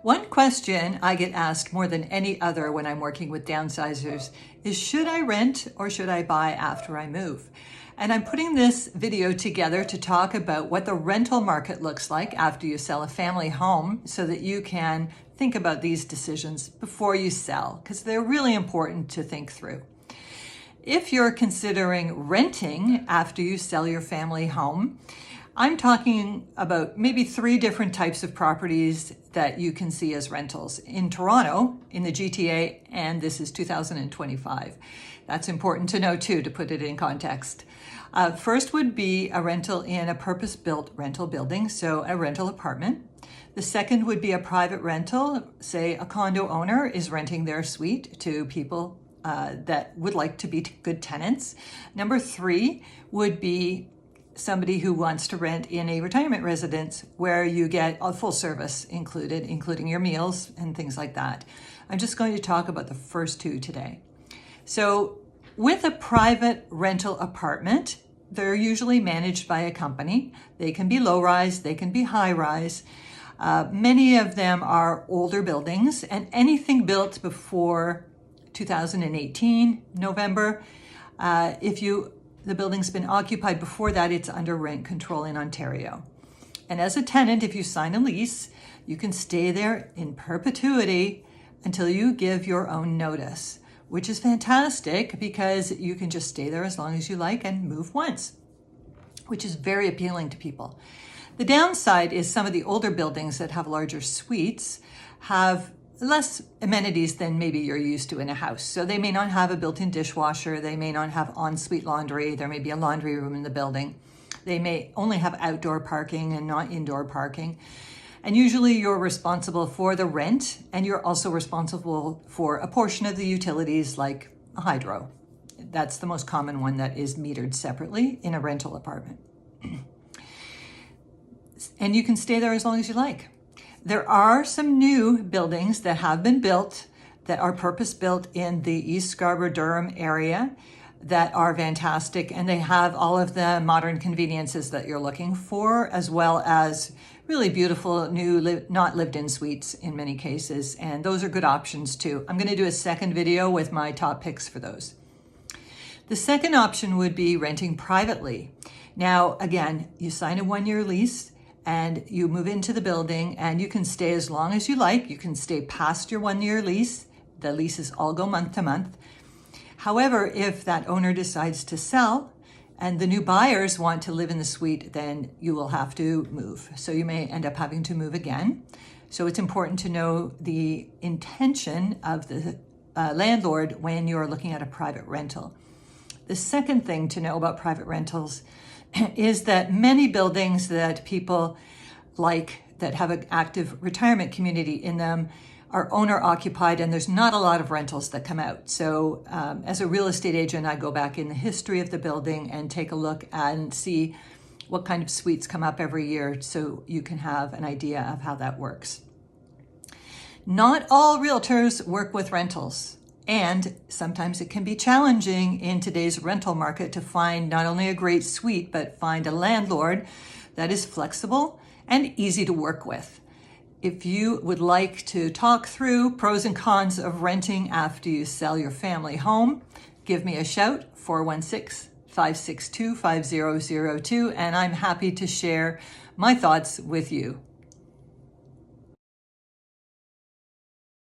One question I get asked more than any other when I'm working with downsizers is, should I rent or should I buy after I move? And I'm putting this video together to talk about what the rental market looks like after you sell a family home so that you can think about these decisions before you sell, because they're really important to think through. If you're considering renting after you sell your family home, I'm talking about maybe 3 different types of properties that you can see as rentals in Toronto, in the GTA, and this is 2025. That's important to know too, to put it in context. First would be a rental in a purpose-built rental building, so a rental apartment. The second would be a private rental, say a condo owner is renting their suite to people that would like to be good tenants. Number 3 would be somebody who wants to rent in a retirement residence where you get a full service included, including your meals and things like that. I'm just going to talk about the first 2 today. So with a private rental apartment, they're usually managed by a company. They can be low-rise, they can be high-rise. Many of them are older buildings, and anything built before 2018, November, the building's been occupied before that, it's under rent control in Ontario. And as a tenant, if you sign a lease, you can stay there in perpetuity until you give your own notice, which is fantastic because you can just stay there as long as you like and move once, which is very appealing to people. The downside is some of the older buildings that have larger suites have less amenities than maybe you're used to in a house. So they may not have a built-in dishwasher, they may not have en-suite laundry, there may be a laundry room in the building. They may only have outdoor parking and not indoor parking. And usually you're responsible for the rent, and you're also responsible for a portion of the utilities like a hydro. That's the most common one that is metered separately in a rental apartment. And you can stay there as long as you like. There are some new buildings that have been built that are purpose-built in the East Scarborough-Durham area that are fantastic, and they have all of the modern conveniences that you're looking for, as well as really beautiful new not lived-in suites in many cases, and those are good options too. I'm going to do a second video with my top picks for those. The second option would be renting privately. Now, again, you sign a 1-year lease, and you move into the building and you can stay as long as you like. You can stay past your 1-year lease. The leases all go month to month. However, if that owner decides to sell and the new buyers want to live in the suite, then you will have to move. So you may end up having to move again. So it's important to know the intention of the landlord when you're looking at a private rental. The second thing to know about private rentals is that many buildings that people like that have an active retirement community in them are owner occupied, and there's not a lot of rentals that come out. So as a real estate agent, I go back in the history of the building and take a look and see what kind of suites come up every year so you can have an idea of how that works. Not all realtors work with rentals. And sometimes it can be challenging in today's rental market to find not only a great suite, but find a landlord that is flexible and easy to work with. If you would like to talk through pros and cons of renting after you sell your family home, give me a shout, 416-562-5002, and I'm happy to share my thoughts with you.